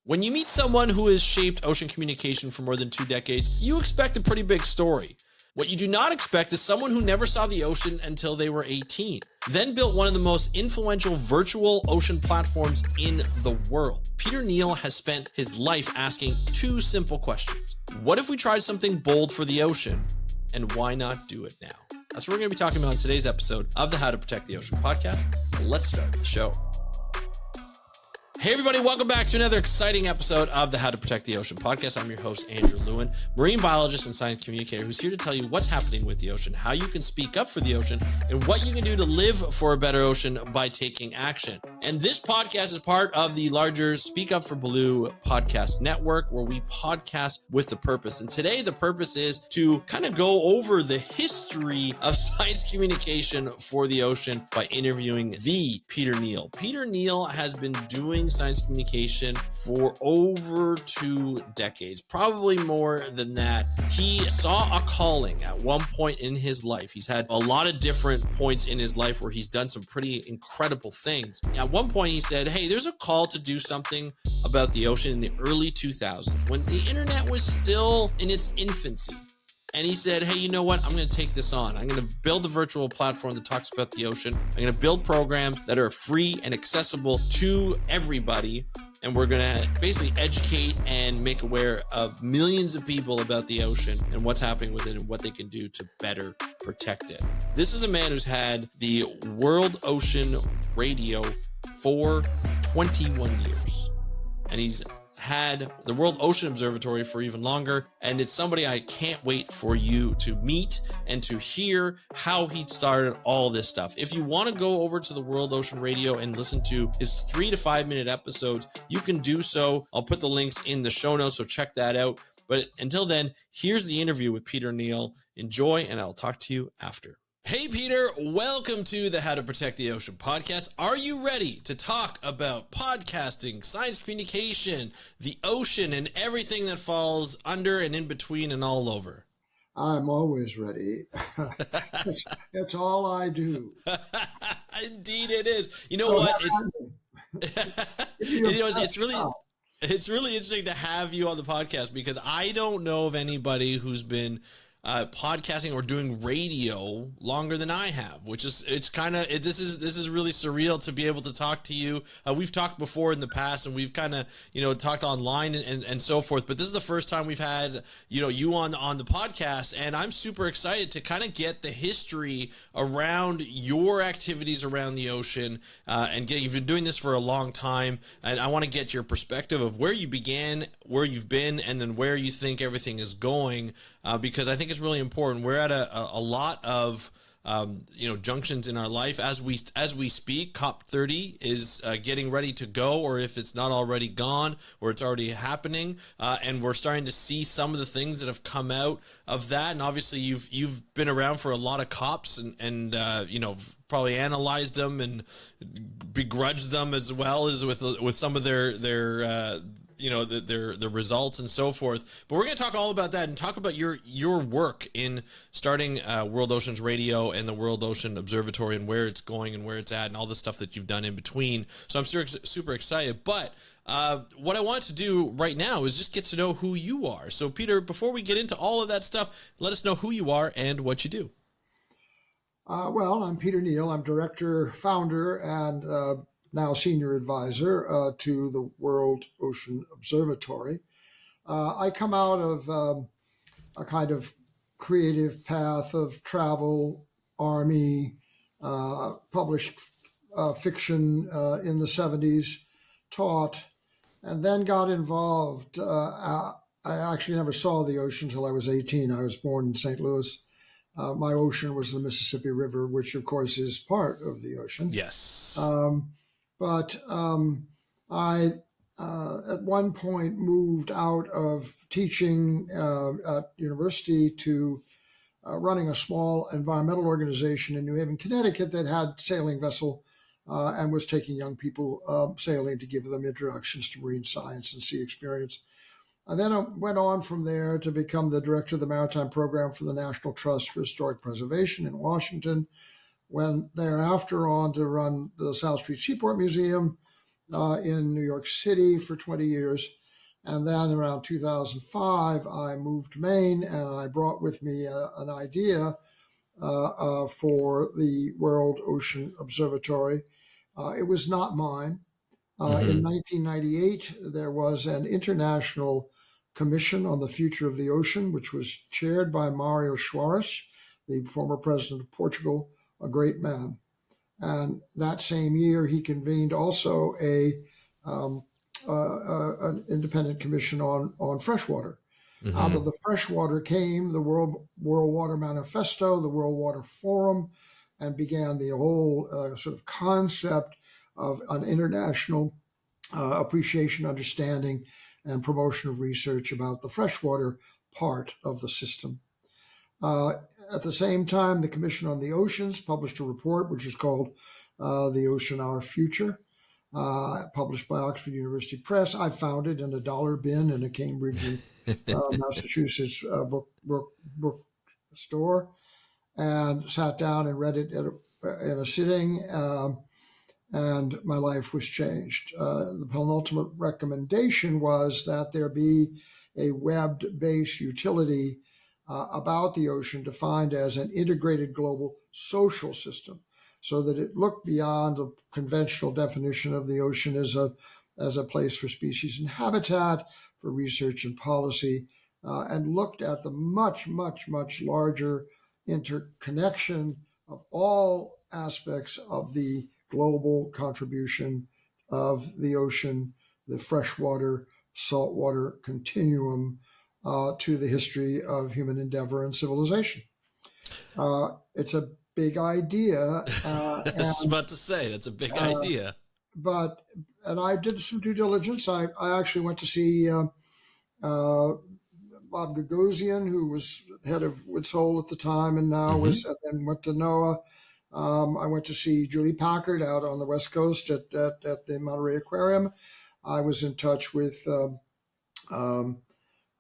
When you meet someone who has shaped ocean communication for more than 2 decades, you expect a pretty big story. What you do not expect is someone who never saw the ocean until they were 18, then built one of the most influential virtual ocean platforms in the world. Peter Neal has spent his life asking 2 simple questions. What if we tried something bold for the ocean? And why not do it now? That's what we're going to be talking about in today's episode of the How to Protect the Ocean podcast. Let's start the show. Hey everybody, welcome back to another exciting episode of the How to Protect the Ocean podcast. I'm your host, Andrew Lewin, marine biologist and science communicator who's here to tell you what's happening with the ocean, how you can speak up for the ocean, and what you can do to live for a better ocean by taking action. And this podcast is part of the larger Speak Up for Blue podcast network, where we podcast with the purpose. And today the purpose is to kind of go over the history of science communication for the ocean by interviewing the Peter Neal. Peter Neal has been doing science communication for over 2 decades, probably more than that. He saw a calling at one point in his life. He's had a lot of different points in his life where he's done some pretty incredible things. At one point he said, hey, there's a call to do something about the ocean in the early 2000s when the internet was still in its infancy. And he said, hey, you know what? I'm going to take this on. I'm going to build a virtual platform that talks about the ocean. I'm going to build programs that are free and accessible to everybody. And we're going to basically educate and make aware of millions of people about the ocean and what's happening with it and what they can do to better protect it. This is a man who's had the World Ocean Radio for 21 years. And he's had the World Ocean Observatory for even longer, and it's somebody I can't wait for you to meet and to hear how he started all this stuff. If you want to go over to the World Ocean Radio and listen to his 3 to 5 minute episodes, you can do so. I'll put the links in the show notes, so check that out. But until then, here's the interview with Peter Neal. Enjoy, and I'll talk to you after. Hey, Peter, welcome to the How to Protect the Ocean podcast. Are you ready to talk about podcasting, science communication, the ocean, and everything that falls under and in between and all over? I'm always ready. That's all I do. Indeed it is. You know what? It's really interesting to have you on the podcast, because I don't know of anybody who's been podcasting or doing radio longer than I have, which is, this is really surreal to be able to talk to you. We've talked before in the past, and we've kind of, talked online and so forth, but this is the first time we've had, you on the podcast, and I'm super excited to kind of get the history around your activities around the ocean, you've been doing this for a long time, and I want to get your perspective of where you began, where you've been, and then where you think everything is going, because I think it's really important. We're at a lot of junctions in our life as we speak. COP30 is getting ready to go, or if it's not already gone, or it's already happening, and we're starting to see some of the things that have come out of that. And obviously you've been around for a lot of COPs and probably analyzed them and begrudged them, as well as with some of their the results and so forth. But we're going to talk all about that and talk about your work in starting World Oceans Radio and the World Ocean Observatory, and where it's going and where it's at and all the stuff that you've done in between. So I'm super excited. But what I want to do right now is just get to know who you are. So Peter, before we get into all of that stuff, let us know who you are and what you do. Well, I'm Peter Neal. I'm director, founder, and now senior advisor to the World Ocean Observatory. I come out of a kind of creative path of travel, army, published fiction in the 70s, taught, and then got involved. I actually never saw the ocean until I was 18. I was born in St. Louis. My ocean was the Mississippi River, which of course is part of the ocean. Yes. But I, at one point, moved out of teaching at university to running a small environmental organization in New Haven, Connecticut, that had a sailing vessel and was taking young people sailing to give them introductions to marine science and sea experience. And then I went on from there to become the director of the maritime program for the National Trust for Historic Preservation in Washington. Went thereafter on to run the South Street Seaport Museum, in New York City for 20 years. And then around 2005, I moved to Maine, and I brought with me an idea for the World Ocean Observatory. It was not mine. In Hmm. 1998, there was an international commission on the future of the ocean, which was chaired by Mario Soares, the former president of Portugal, a great man. And that same year, he convened also um, an independent commission on freshwater. Out of Hmm. the freshwater came the World Water Manifesto, the World Water Forum, and began the whole sort of concept of an international appreciation, understanding, and promotion of research about the freshwater part of the system. Uh, at the same time, the Commission on the Oceans published a report which is called The Ocean Our Future, published by Oxford University Press. I found it in a dollar bin in a Cambridge, Massachusetts book store, and sat down and read it in a sitting. And my life was changed. The penultimate recommendation was that there be a web-based utility about the ocean defined as an integrated global social system, so that it looked beyond the conventional definition of the ocean as a place for species and habitat, for research and policy, and looked at the much, much, much larger interconnection of all aspects of the global contribution of the ocean, the freshwater, saltwater continuum to the history of human endeavor and civilization. It's a big idea, I was and about to say that's a big uh, idea. but and I did some due diligence. I actually went to see uh, Bob Gagosian, who was head of Woods Hole at the time, and now was Hmm. and then went to NOAA. I went to see Julie Packard out on the West Coast at the Monterey Aquarium. I was in touch with um,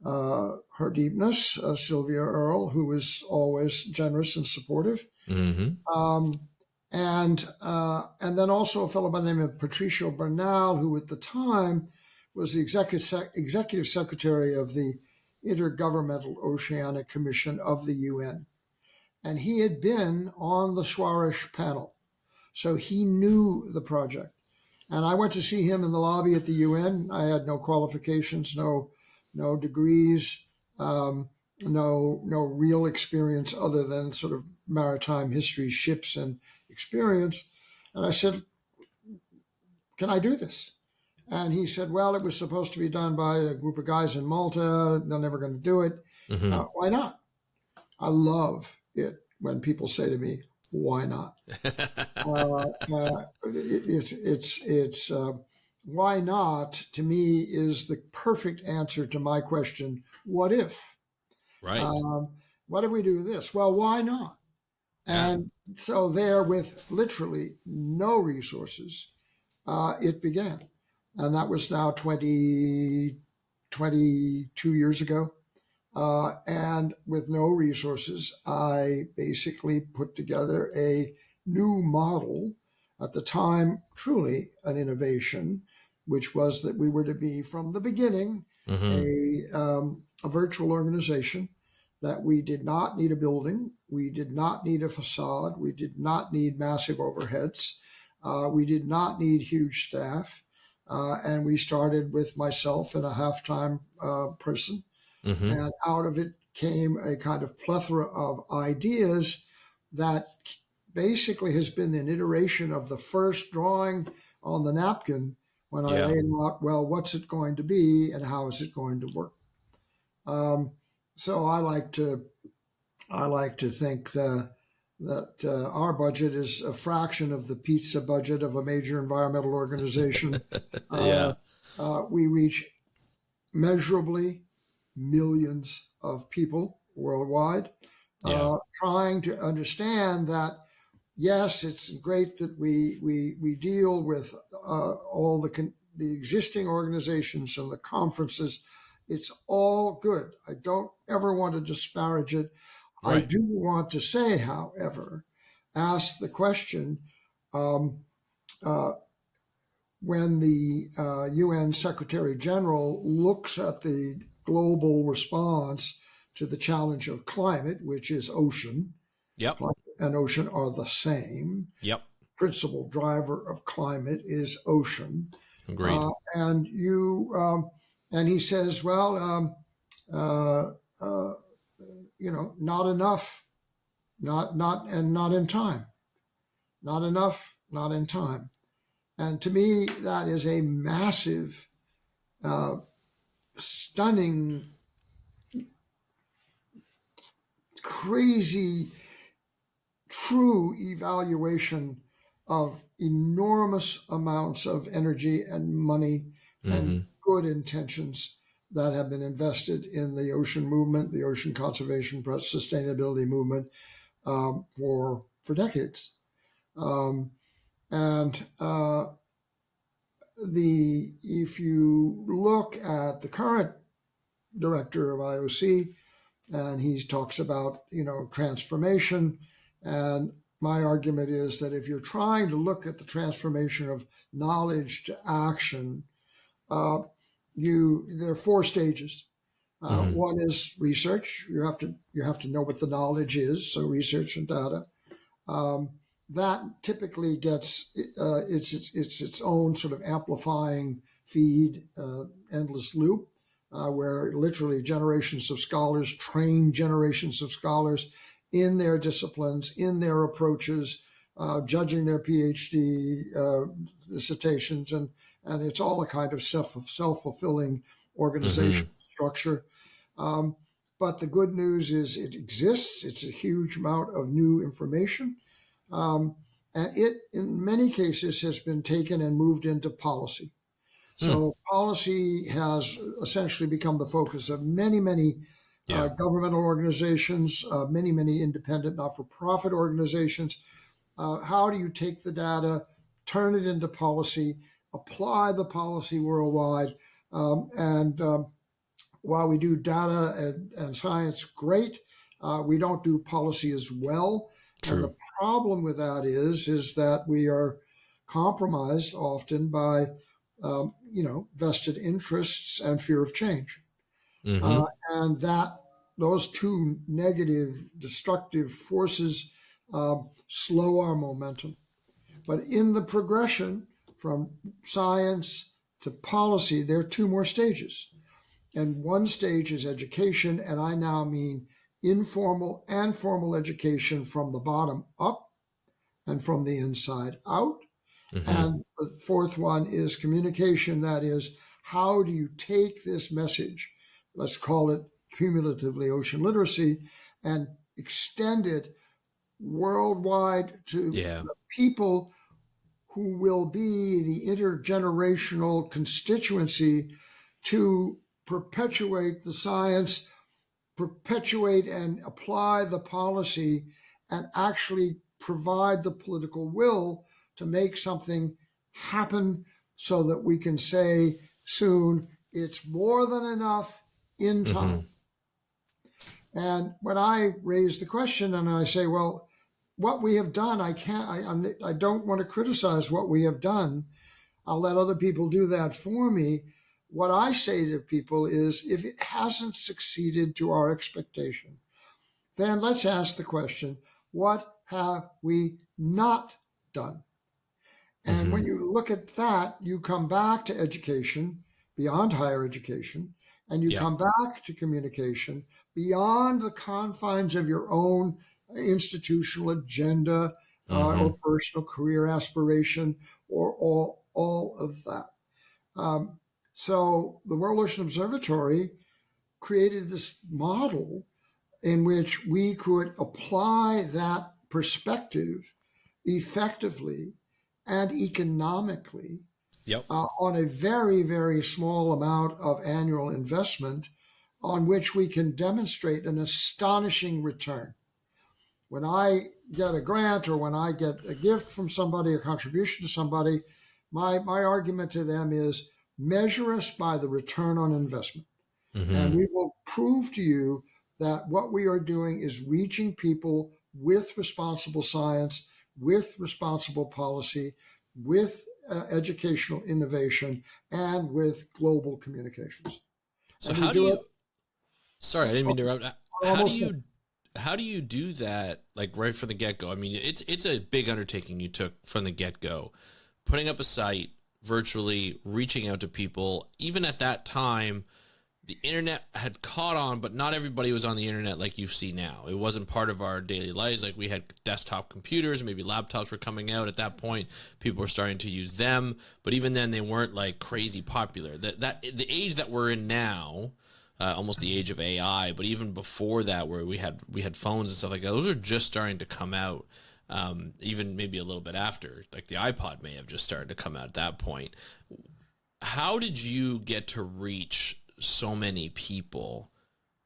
Her Deepness, Sylvia Earle, who was always generous and supportive. Hmm. Um, and then also a fellow by the name of Patricio Bernal, who at the time was the executive secretary of the Intergovernmental Oceanic Commission of the UN. And he had been on the Suarez panel. So he knew the project. And I went to see him in the lobby at the UN. I had no qualifications, no degrees, um, no real experience other than sort of maritime history, ships, and experience. And I said, "Can I do this?" And he said, "Well, it was supposed to be done by a group of guys in Malta. They're never going to do it. Hmm. Why not?" I love it when people say to me, "Why not?" It's why not, to me, is the perfect answer to my question, what if? Right. Um, what if we do this? Well, why not? Yeah. And so, there, with literally no resources, it began. And that was now 22 years ago. And with no resources, I basically put together a new model, at the time, truly an innovation, which was that we were to be, from the beginning, Hmm. a virtual organization, that we did not need a building, we did not need a facade, we did not need massive overheads, we did not need huge staff. And we started with myself and a half time person, Hmm. and out of it came a kind of plethora of ideas that basically has been an iteration of the first drawing on the napkin when I Yeah. laid out, well, what's it going to be and how is it going to work? Um, so I like to think that our budget is a fraction of the pizza budget of a major environmental organization. Uh, Yeah. we reach measurably millions of people worldwide, Yeah. trying to understand that, yes, it's great that we deal with all the existing organizations and the conferences. It's all good. I don't ever want to disparage it. I Right. do want to say, however, ask the question, um, uh, when the UN Secretary General looks at the global response to the challenge of climate, which is ocean, Yep. climate and ocean are the same. Yep. Principal driver of climate is ocean. Agreed. And he says, well, not enough, not in time, not enough, not in time. And to me, that is a massive, stunning, crazy, true evaluation of enormous amounts of energy and money and good intentions that have been invested in the ocean movement, the ocean conservation sustainability movement for decades. If you look at the current director of IOC, and he talks about transformation, and my argument is that if you're trying to look at the transformation of knowledge to action, there are four stages. One is research. You have to know what the knowledge is, so research and data. That typically gets its own sort of amplifying feed, endless loop, where literally generations of scholars train generations of scholars in their disciplines, in their approaches, judging their PhD dissertations, and it's all a kind of self-fulfilling organization structure. But the good news is it exists. It's a huge amount of new information. And it, in many cases, has been taken and moved into policy. So policy has essentially become the focus of many governmental organizations, many independent not-for-profit organizations. How do you take the data, turn it into policy, apply the policy worldwide? While we do data and science, great, we don't do policy as well. True. And the problem with that is that we are compromised often by vested interests and fear of change. And those two negative, destructive forces slow our momentum. But in the progression from science to policy, there are two more stages. And one stage is education, and I now mean informal and formal education from the bottom up and from the inside out. And the fourth one is communication. That is, how do you take this message, let's call it cumulatively ocean literacy, and extend it worldwide to the people who will be the intergenerational constituency to perpetuate the science, perpetuate and apply the policy, and actually provide the political will to make something happen so that we can say soon it's more than enough in time. And when I raise the question and I say, well, what we have done, I don't want to criticize what we have done. I'll let other people do that for me. What I say to people is, if it hasn't succeeded to our expectation, then let's ask the question, what have we not done? And when you look at that, you come back to education, beyond higher education, and you come back to communication, beyond the confines of your own institutional agenda or personal career aspiration or all of that. So the World Ocean Observatory created this model in which we could apply that perspective effectively and economically on a very, very small amount of annual investment, on which we can demonstrate an astonishing return. When I get a grant or when I get a gift from somebody, a contribution to somebody, my argument to them is, measure us by the return on investment. And we will prove to you that what we are doing is reaching people with responsible science, with responsible policy, with educational innovation and with global communications. So And we how do do it you, sorry, I didn't mean to interrupt. almost. How do you do that, like right from the get-go? I mean, it's a big undertaking you took from the get-go, putting up a site, virtually reaching out to people. Even at that time, the internet had caught on, but not everybody was on the internet like you see now. It wasn't part of our daily lives. Like, we had desktop computers, maybe laptops were coming out at that point. People were starting to use them, but even then they weren't like crazy popular. That the age that we're in now, almost the age of AI, but even before that, where we had phones and stuff like that, those are just starting to come out. Even maybe a little bit after, like the iPod may have just started to come out at that point. How did you get to reach so many people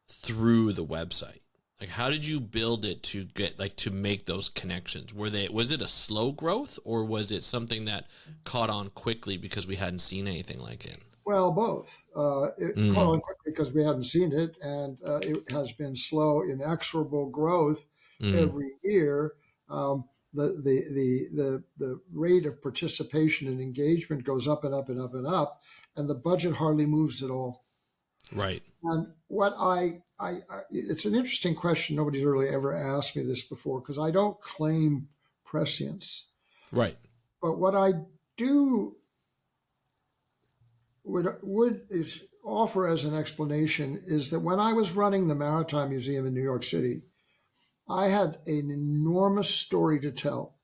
through the website? Like, how did you build it to get, like, to make those connections? Was it a slow growth, or was it something that caught on quickly because we hadn't seen anything like it? Well, both. It caught on quickly because we hadn't seen it, and it has been slow, inexorable growth every year. The rate of participation and engagement goes up and up and up and up, and the budget hardly moves at all. Right. And what it's an interesting question. Nobody's really ever asked me this before because I don't claim prescience. Right. But what I do would is offer as an explanation is that when I was running the Maritime Museum in New York City, I had an enormous story to tell.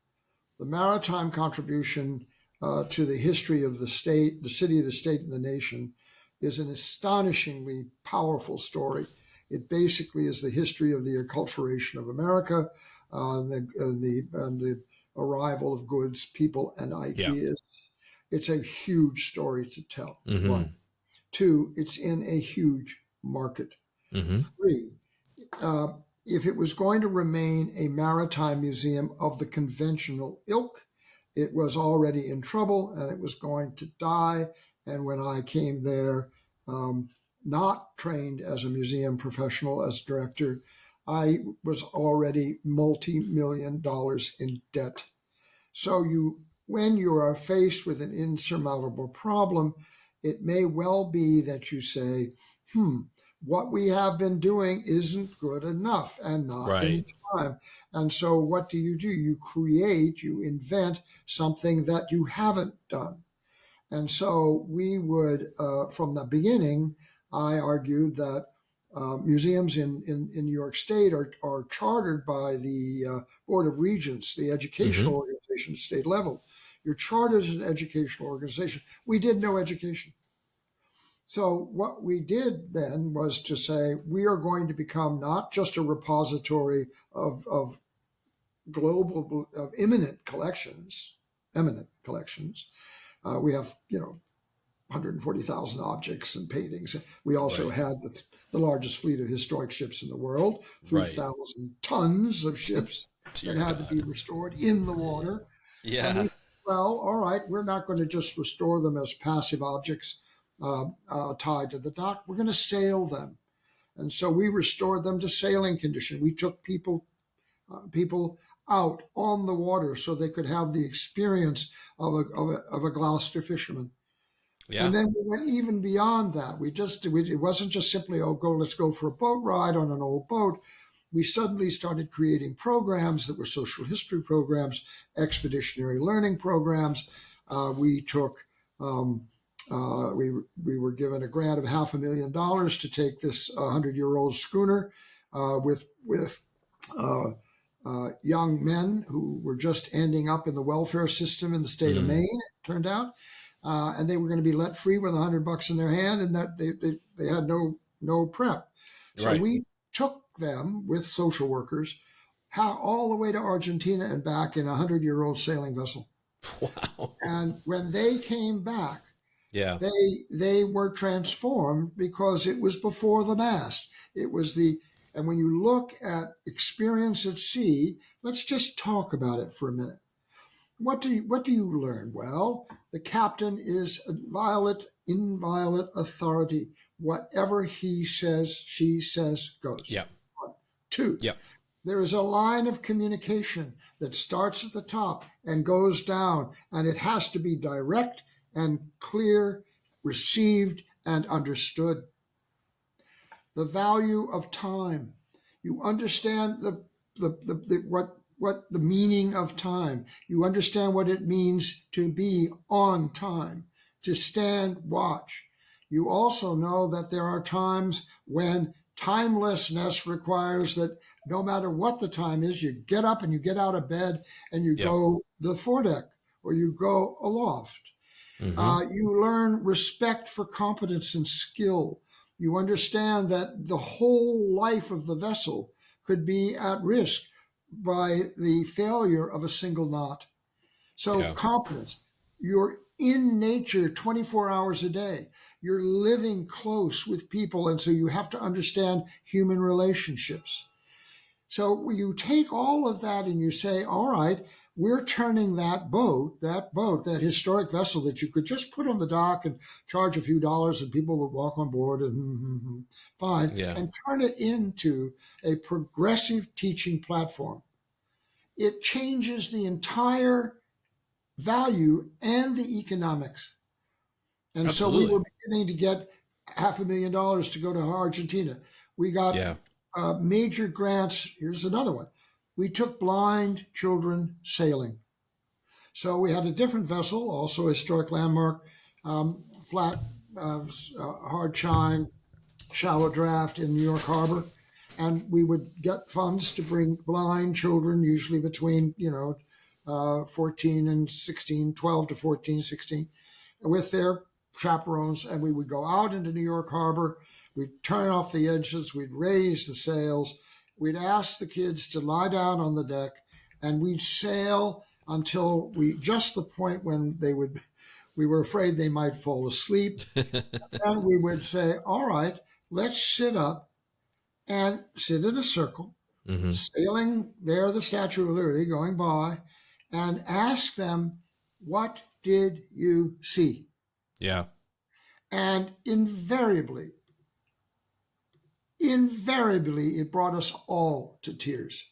The maritime contribution to the history of the state, the city, the state, and the nation is an astonishingly powerful story. It basically is the history of the acculturation of America, and the arrival of goods, people, and ideas. Yeah. It's a huge story to tell. Mm-hmm. One. Two, it's in a huge market. Mm-hmm. Three, if it was going to remain a maritime museum of the conventional ilk, it was already in trouble and it was going to die. And when I came there, not trained as a museum professional, as director, I was already multi-million dollars in debt. So when you are faced with an insurmountable problem, it may well be that you say, what we have been doing isn't good enough and not in time. And so what do? You invent something that you haven't done. And so we would, from the beginning, I argued that museums in New York State are chartered by the Board of Regents, the educational organization at state level. You're chartered as an educational organization. We did no education. So what we did then was to say, we are going to become not just a repository of global, of eminent collections. We have, 140,000 objects and paintings. We also had the largest fleet of historic ships in the world, 3,000 tons of ships that had to be restored in the water. Yeah. And well, all right, we're not going to just restore them as passive objects tied to the dock. We're going to sail them. And so we restored them to sailing condition. We took people out on the water so they could have the experience of a Gloucester fisherman. Yeah. And then we went even beyond that. It wasn't just simply, let's go for a boat ride on an old boat. We suddenly started creating programs that were social history programs, expeditionary learning programs. We were given a grant of $500,000 to take this 100-year-old schooner with young men who were just ending up in the welfare system in the state of Maine, it turned out. And they were going to be let free with $100 in their hand, and that they had no prep. So we took them with social workers all the way to Argentina and back in a 100-year-old sailing vessel. Wow. And when they came back, they were transformed because it was before the mast. And when you look at experience at sea, let's just talk about it for a minute. What do you learn? Well, the captain is inviolate authority. Whatever he says, she says goes. Yep. 2. Yep. There is a line of communication that starts at the top and goes down, and it has to be direct and clear, received and understood. The value of time. You understand what the meaning of time. You understand what it means to be on time, to stand watch. You also know that there are times when timelessness requires that no matter what the time is, you get up and you get out of bed and you Yep. go to the foredeck or you go aloft. Mm-hmm. You learn respect for competence and skill. You understand that the whole life of the vessel could be at risk by the failure of a single knot. So, Yeah. competence, you're in nature 24 hours a day. You're living close with people, and so you have to understand human relationships. So you take all of that and you say, all right, we're turning that historic vessel that you could just put on the dock and charge a few dollars and people would walk on board and fine, Yeah. and turn it into a progressive teaching platform. It changes the entire value and the economics. And so we Absolutely. were beginning to get $500,000 to go to Argentina. We got Yeah. major grants. Here's another one. We took blind children sailing. So we had a different vessel, also a historic landmark, flat, hard chine, shallow draft in New York Harbor. And we would get funds to bring blind children, usually between, 14 and 16, 12 to 14, 16, with their chaperones. And we would go out into New York Harbor. We'd turn off the engines. We'd raise the sails. We'd ask the kids to lie down on the deck, and we'd sail until just the point when we were afraid they might fall asleep. And we would say, all right, let's sit up and sit in a circle, Mm-hmm. sailing there, the Statue of Liberty going by, and ask them, what did you see? Yeah. And invariably, it brought us all to tears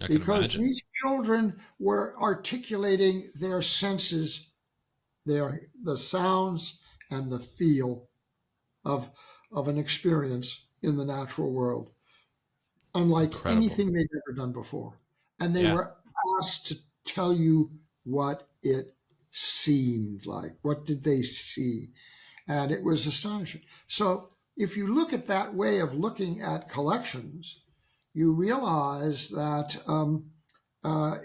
I can because imagine. these children were articulating their senses, the sounds and the feel of an experience in the natural world, unlike Incredible. anything they'd ever done before. And they Yeah. were asked to tell you what it seemed like. What did they see? And it was astonishing. So if you look at that way of looking at collections, you realize that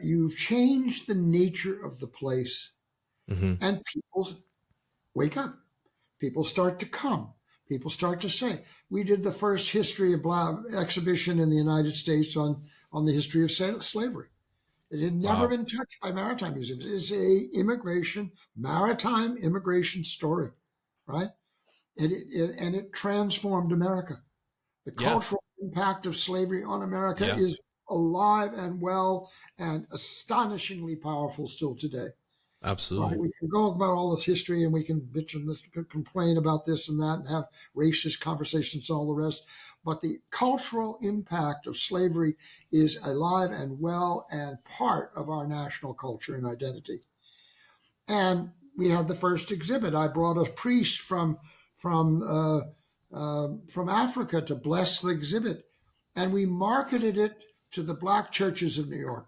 you've changed the nature of the place, Mm-hmm. and people wake up. People start to come. People start to say, we did the first history of exhibition in the United States on the history of slavery. It had never Wow. been touched by maritime museums. It's a maritime immigration story, right? And it transformed America. The Yeah. cultural impact of slavery on America Yeah. is alive and well and astonishingly powerful still today. Right? Absolutely. We can go about all this history and we can bitch and complain about this and that and have racist conversations and all the rest. But the cultural impact of slavery is alive and well and part of our national culture and identity. And we had the first exhibit. I brought a priest from Africa to bless the exhibit, and we marketed it to the black churches of New York.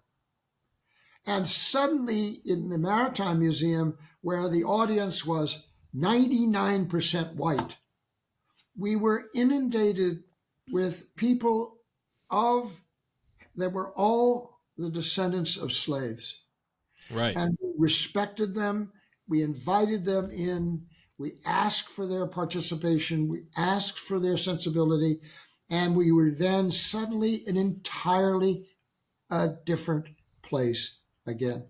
And suddenly, in the Maritime Museum, where the audience was 99% white, we were inundated with people that were all the descendants of slaves. Right. And we respected them. We invited them in. We asked for their participation. We asked for their sensibility. And we were then suddenly an entirely different place again.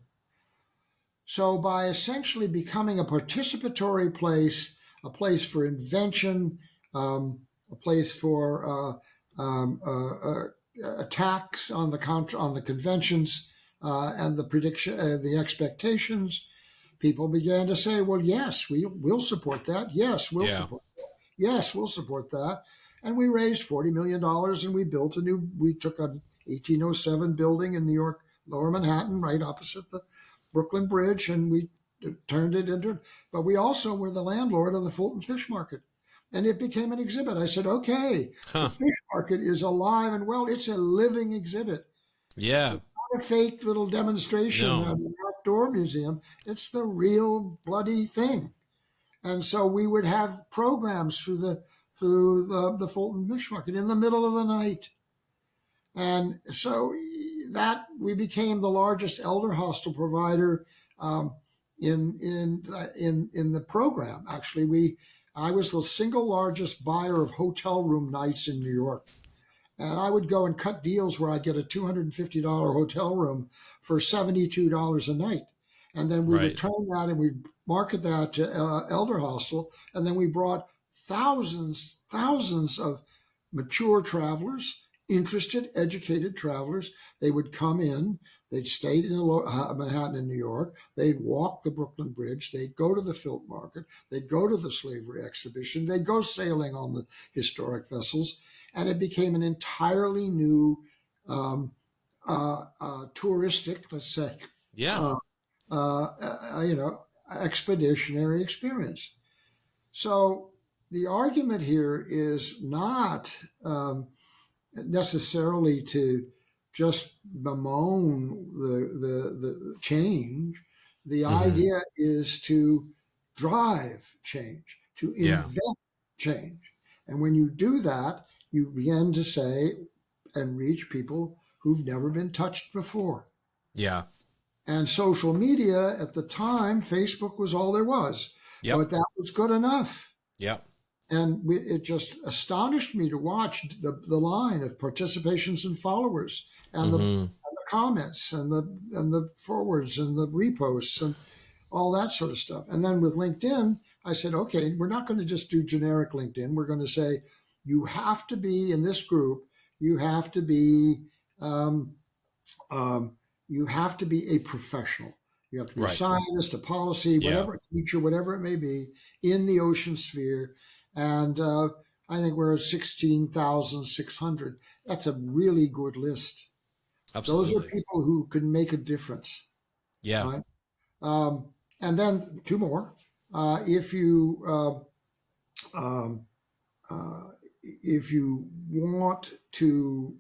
So, by essentially becoming a participatory place, a place for invention, a place for attacks on the conventions and the prediction, the expectations, people began to say, "Well, yes, we'll support that. Yes, we'll Yeah. support. Yes, we'll support that." And we raised $40 million, and we built we took an 1807 building in New York, Lower Manhattan, right opposite the Brooklyn Bridge, and we turned it into. But we also were the landlord of the Fulton Fish Market, and it became an exhibit. I said, okay, the Huh. fish market is alive and well. It's a living exhibit. Yeah. It's not a fake little demonstration No. at an outdoor museum. It's the real bloody thing. And so we would have programs through the Fulton Fish Market in the middle of the night. And so that we became the largest elder hostel provider in the program. Actually, I was the single largest buyer of hotel room nights in New York. And I would go and cut deals where I'd get a $250 hotel room for $72 a night. And then we would Right. turn that and we'd market that to Elder Hostel. And then we brought thousands of mature travelers, interested, educated travelers. They would come in. They'd stay in Manhattan in New York. They'd walk the Brooklyn Bridge. They'd go to the Filt Market. They'd go to the slavery exhibition. They'd go sailing on the historic vessels. And it became an entirely new touristic, let's say, Yeah. uh, expeditionary experience. So the argument here is not necessarily to just bemoan the change. The Hmm. idea is to drive change, to Yeah. invent change. And when you do that, you begin to say and reach people who've never been touched before. Yeah. And social media at the time, Facebook was all there was, Yep. but that was good enough. Yep. And it just astonished me to watch the line of participations and followers and Hmm. the comments and the forwards and the reposts and all that sort of stuff. And then with LinkedIn, I said, okay, we're not going to just do generic LinkedIn. We're going to say you have to be in this group. You have to be um, um, you have to be a professional. You have to be a Right. scientist, a policy, Yeah. whatever, a teacher, whatever it may be, in the ocean sphere. And I think we're at 16,600. That's a really good list. Those are Absolutely. people who can make a difference, Yeah. right? Um, and then two more. If you um, uh, if you want to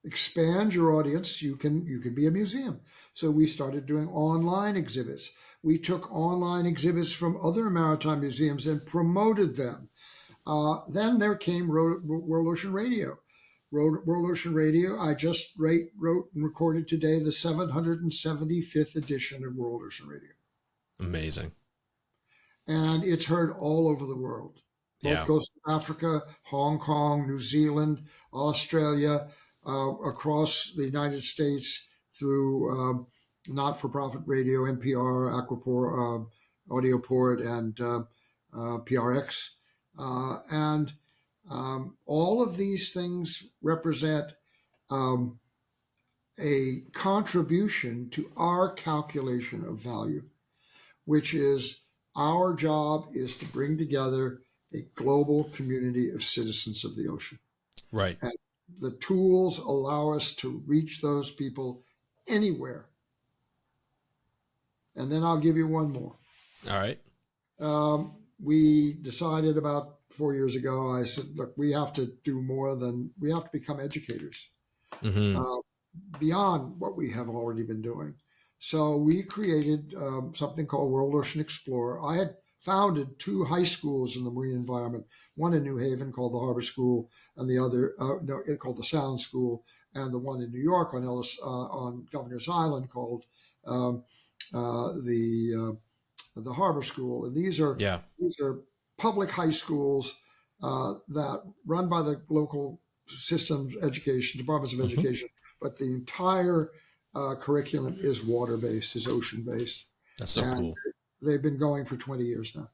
expand your audience, you can be a museum. So we started doing online exhibits. We took online exhibits from other maritime museums and promoted them. Then there came World Ocean Radio. World Ocean Radio, I just wrote and recorded today the 775th edition of World Ocean Radio. Amazing. And it's heard all over the world, both Yeah. coasts of Africa, Hong Kong, New Zealand, Australia, across the United States through not-for-profit radio, NPR, Aquaport, Audioport, and PRX. And all of these things represent um, a contribution to our calculation of value, which is our job is to bring together a global community of citizens of the ocean. Right. And the tools allow us to reach those people anywhere. And then I'll give you one more. All right. We decided about 4 years ago, I said, look, we have to do more than, we have to become educators Hmm. uh, beyond what we have already been doing. So we created something called World Ocean Explorer. I had founded two high schools in the marine environment, one in New Haven called the Harbor School, and the other called the Sound School, and the one in New York on Governor's Island called um, the Harbor School. And Yeah. these are public high schools that run by the local systems education departments of Hmm. education, but the entire curriculum is water based, is ocean based, That's so and cool. they've been going for 20 years now.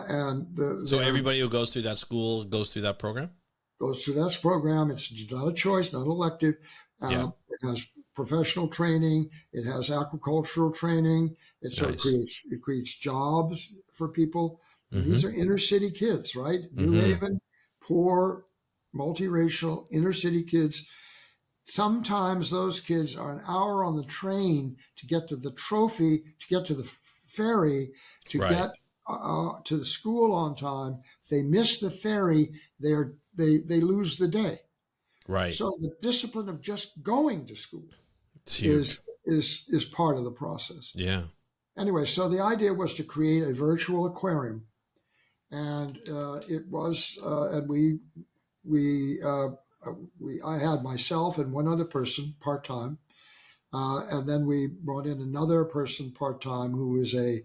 And So they're everybody who goes through that school goes through that program? goes through that program. It's not a choice, not elective. Yeah. It has professional training. It has agricultural training. Nice. It creates jobs for people. And these Hmm. are inner city kids, right? New Hmm. Haven, poor, multiracial inner city kids. Sometimes those kids are an hour on the train to get to the trophy, to get to the ferry, to Right. get to the school on time. If they miss the ferry, they lose the day. Right. So the discipline of just going to school It's huge. is part of the process. Yeah. Anyway, so the idea was to create a virtual aquarium, and it was, and I had myself and one other person part time, and then we brought in another person part time who is a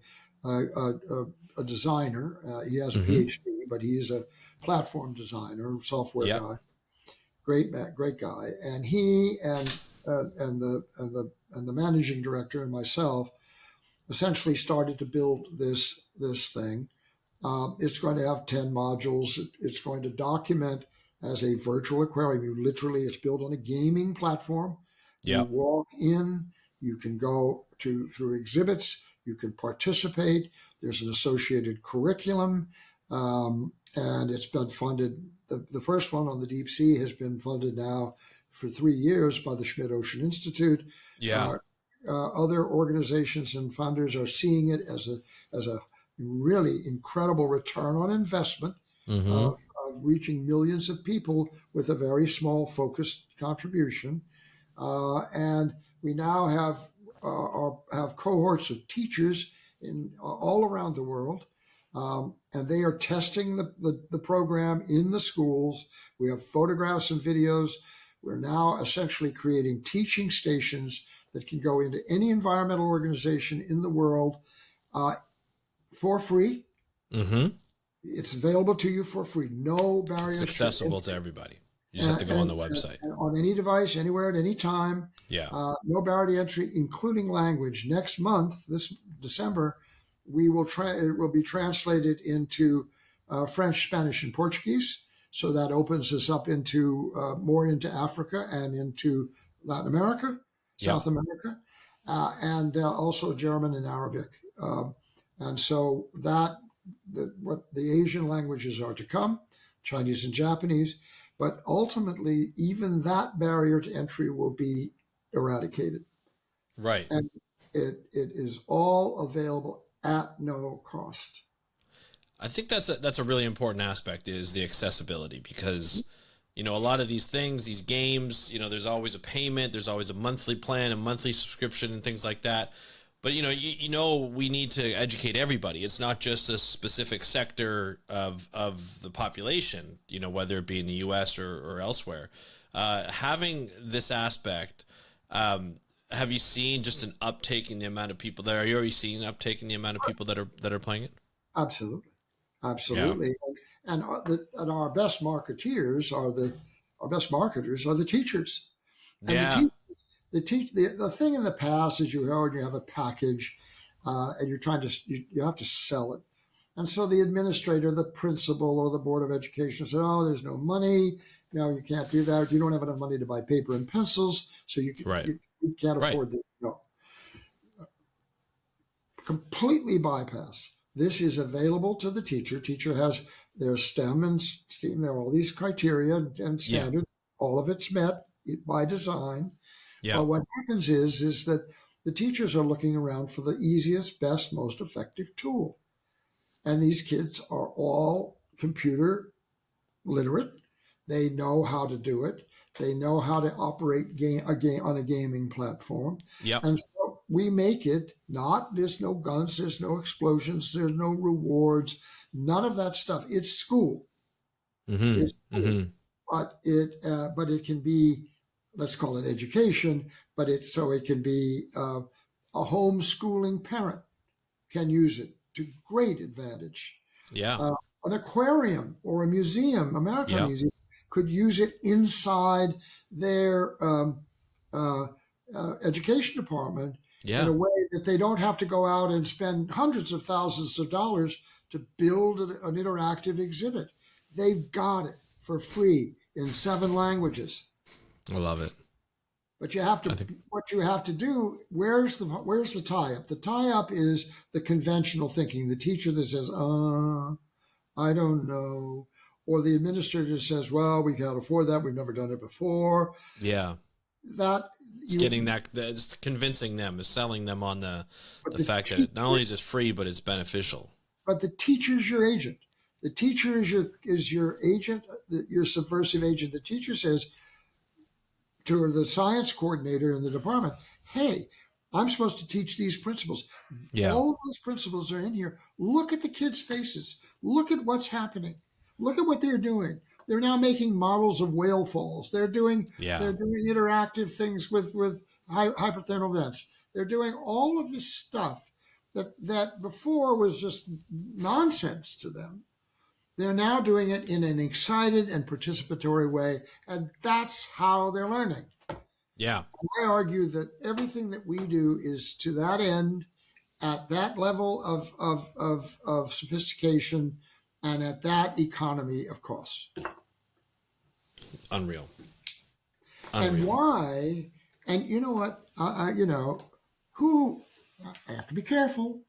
designer. He has a Mm-hmm. PhD, but he is a platform designer, software Yep. guy. Great guy, and he and the managing director and myself essentially started to build this thing. It's going to have 10 modules. It's going to document as a virtual aquarium. It's built on a gaming platform. You Yep. walk in, you can go through exhibits, you can participate. There's an associated curriculum, and it's been funded. The first one on the deep sea has been funded now for 3 years by the Schmidt Ocean Institute. Yeah. Other organizations and funders are seeing it as a really incredible return on investment Mm-hmm. of reaching millions of people with a very small focused contribution. And we now have cohorts of teachers in all around the world, and they are testing the program in the schools. We have photographs and videos. We're now essentially creating teaching stations that can go into any environmental organization in the world for free. Mm-hmm. It's available to you for free, no barriers. It's accessible to everybody. You just have to go on the website. And on any device, anywhere, at any time. Yeah. No barrier to entry, including language. Next month, this December, it will be translated into French, Spanish, and Portuguese. So that opens us up into more into Africa and into Latin America, South America, and also German and Arabic. And so what the Asian languages are to come, Chinese and Japanese, but ultimately even that barrier to entry will be eradicated. Right. And it is all available at no cost. I think that's a really important aspect, is the accessibility, because a lot of these things, these games, there's always a payment, there's always a monthly plan, a monthly subscription, and things like that. But we need to educate everybody. It's not just a specific sector of the population, whether it be in the U.S. or elsewhere. Having this aspect, have you seen just an uptake in the amount of people there? Are you already seeing an uptake in the amount of people that are playing it? Absolutely. Yeah. And our best marketers are the teachers. And Yeah. the thing in the past is you have a package, and you're trying to you have to sell it, and so the administrator, the principal, or the board of education said, "Oh, there's no money. No, you can't do that. You don't have enough money to buy paper and pencils, so you can't afford this." No, completely bypassed. This is available to the teacher. Teacher has their STEM and STEAM. There are all these criteria and standards. All of it's met by design. Yeah. But what happens is that the teachers are looking around for the easiest, best, most effective tool. And these kids are all computer literate. They know how to do it. They know how to operate on a gaming platform. Yep. And so we make it there's no guns, there's no explosions, there's no rewards, none of that stuff. It's school. Mm-hmm. It's school. Mm-hmm. But it can be, let's call it education, but it can be a homeschooling parent can use it to great advantage. Yeah. An aquarium or a museum, a maritime museum, could use it inside their education department in a way that they don't have to go out and spend hundreds of thousands of dollars to build an interactive exhibit. They've got it for free in 7 languages. I love it. But what you have to do, where's the tie-up? The tie-up is the conventional thinking, the teacher that says, I don't know, or the administrator says, "Well, we can't afford that. We've never done it before." Yeah. That It's getting it's convincing them, is selling them on the but fact that it not only is it free, but it's beneficial. but the teacher is your agent. The teacher is your agent, your subversive agent. The teacher says to the science coordinator in the department, "Hey, I'm supposed to teach these principles. Yeah. All of those principles are in here. Look at the kids' faces. Look at what's happening. Look at what they're doing. They're now making models of whale falls. They're doing Yeah. interactive things with hypothermal vents. They're doing all of this stuff that before was just nonsense to them. They're now doing it in an excited and participatory way, and that's how they're learning." Yeah. I argue that everything that we do is to that end, at that level of sophistication, and at that economy of cost. Unreal. And why? And you know what? Who? I have to be careful.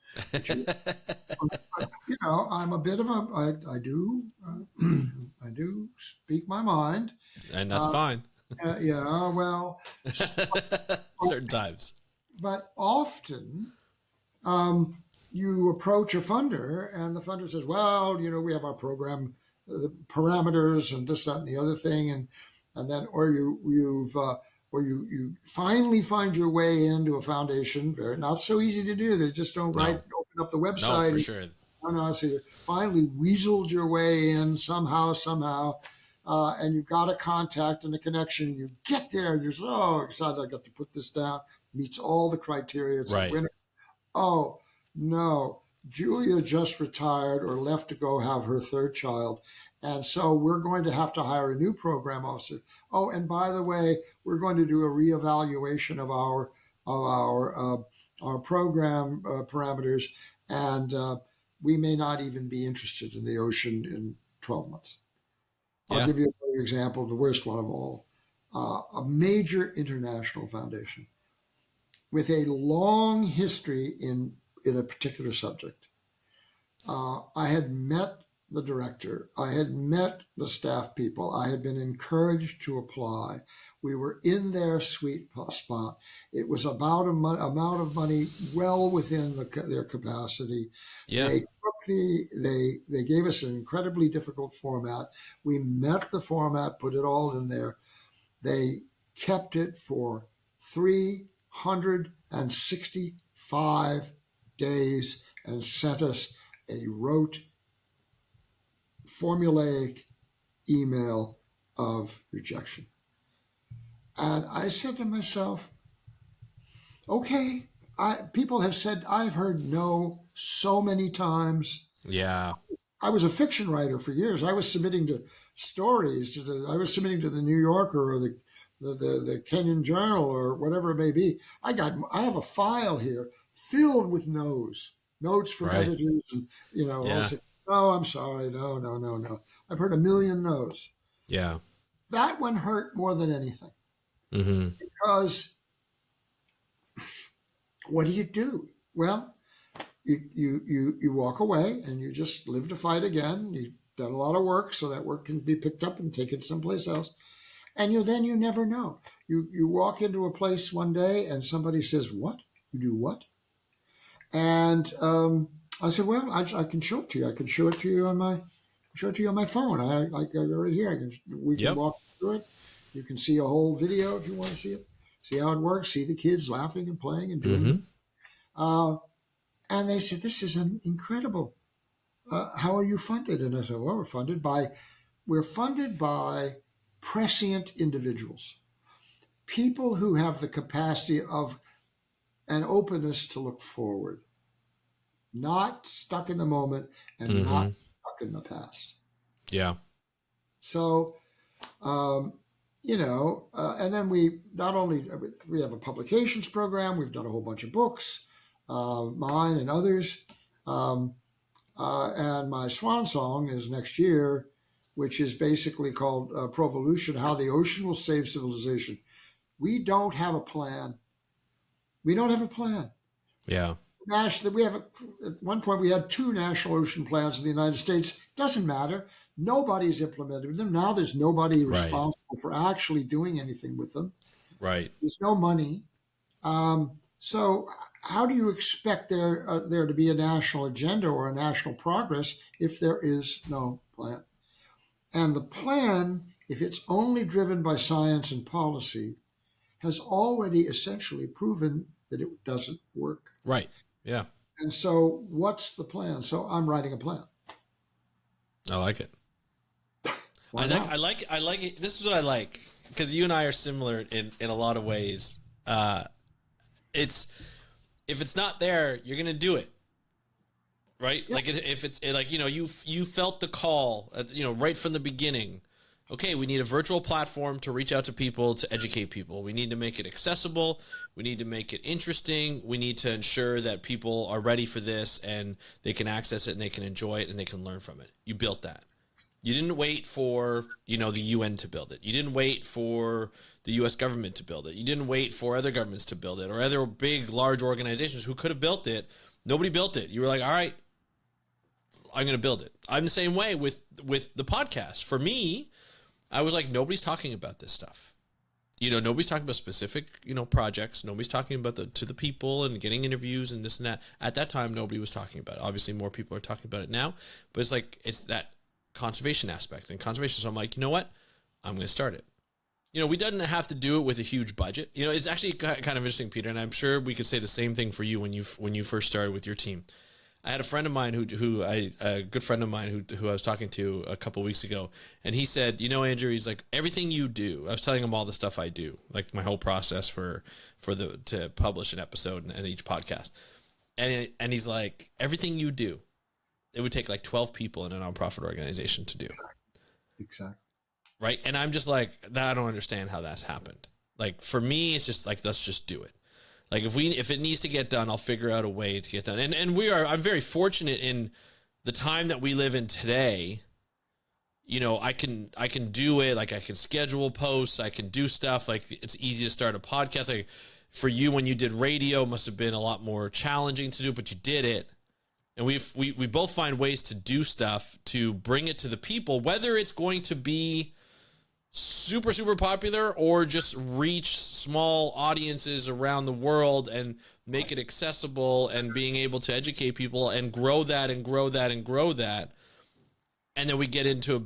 I'm a bit of a. I do. I do speak my mind, and that's fine. Yeah. Well, certain times. But often, you approach a funder, and the funder says, "Well, we have our program, the parameters, and this, that, and the other thing," and then, or you finally find your way into a foundation. Very not so easy to do. They just don't open up the website. No, for sure. No. So you finally weaseled your way in somehow, and you've got a contact and a connection. You get there, and you're so excited. I got to put this down. Meets all the criteria. It's a winner. Oh no, Julia just retired or left to go have her third child. And so we're going to have to hire a new program officer. Oh, and by the way, we're going to do a reevaluation of our program parameters, and we may not even be interested in the ocean in 12 months. I'll give you another example, the worst one of all. A major international foundation with a long history in a particular subject. I had met the director. I had met the staff people. I had been encouraged to apply. We were in their sweet spot. It was about amount of money well within their capacity. Yeah. They gave us an incredibly difficult format. We met the format, put it all in there. They kept it for 365 days and sent us a rote formulaic email of rejection. And I said to myself, okay, people have said, I've heard no so many times. Yeah. I was a fiction writer for years. I was submitting to stories. I was submitting to the New Yorker or the Kenyan Journal or whatever it may be. I have a file here filled with notes from editors, and "Oh, I'm sorry. No. I've heard a million no's." Yeah. That one hurt more than anything. Mm-hmm. Because what do? Well, you walk away and you just live to fight again. You've done a lot of work, so that work can be picked up and taken someplace else. And you never know. You walk into a place one day and somebody says, "What? You do what?" And I said, "Well, I can show it to you. I can show it to you on my phone. I got it right here. We can walk through it. You can see a whole video if you want to see it. See how it works. See the kids laughing and playing and doing it." And they said, "This is incredible. How are you funded?" And I said, "Well, we're funded by prescient individuals, people who have the capacity of an openness to look forward, not stuck in the moment and not stuck in the past." Yeah. So, and then we have a publications program. We've done a whole bunch of books, mine and others. And my swan song is next year, which is basically called Provolution, How the Ocean Will Save Civilization. We don't have a plan. Yeah. At one point, we had 2 national ocean plans in the United States. Doesn't matter. Nobody's implemented them. Now there's nobody Right. responsible for actually doing anything with them. Right. There's no money. So how do you expect there to be a national agenda or a national progress if there is no plan? And the plan, if it's only driven by science and policy, has already essentially proven that it doesn't work. Right. Yeah. And so, what's the plan? So, I'm writing a plan. I like it. Why not? I like it. This is what I like because you and I are similar in a lot of ways. It's if it's not there, you're gonna do it, right? Yeah, Like if it's like you felt the call, right from the beginning. Okay, we need a virtual platform to reach out to people, to educate people. We need to make it accessible. We need to make it interesting. We need to ensure that people are ready for this and they can access it and they can enjoy it and they can learn from it. You built that. You didn't wait for, the UN to build it. You didn't wait for the US government to build it. You didn't wait for other governments to build it or other big, large organizations who could have built it. Nobody built it. You were like, all right, I'm going to build it. I'm the same way with the podcast. For me, I was like, nobody's talking about this stuff. Nobody's talking about specific, projects. Nobody's talking about to the people and getting interviews and this and that. At that time, nobody was talking about it. Obviously, more people are talking about it now. But it's that conservation aspect and conservation. So I'm like, you know what? I'm going to start it. We didn't have to do it with a huge budget. It's actually kind of interesting, Peter, and I'm sure we could say the same thing for you when you first started with your team. I had a friend of mine a good friend of mine who I was talking to a couple of weeks ago, and he said, Andrew, he's like, everything you do. I was telling him all the stuff I do, like my whole process to publish an episode and each podcast, and he's like, everything you do, it would take like 12 people in a nonprofit organization to do. exactly. Right. And I'm just like, I don't understand how that's happened. Like for me, it's just like, let's just do it. Like if it needs to get done, I'll figure out a way to get done. And I'm very fortunate in the time that we live in today. I can do it. Like I can schedule posts. I can do stuff. Like it's easy to start a podcast. Like for you, when you did radio, it must have been a lot more challenging to do, but you did it. And we both find ways to do stuff to bring it to the people, whether it's going to be super, super popular or just reach small audiences around the world and make it accessible and being able to educate people and grow that and grow that and grow that. And then we get into a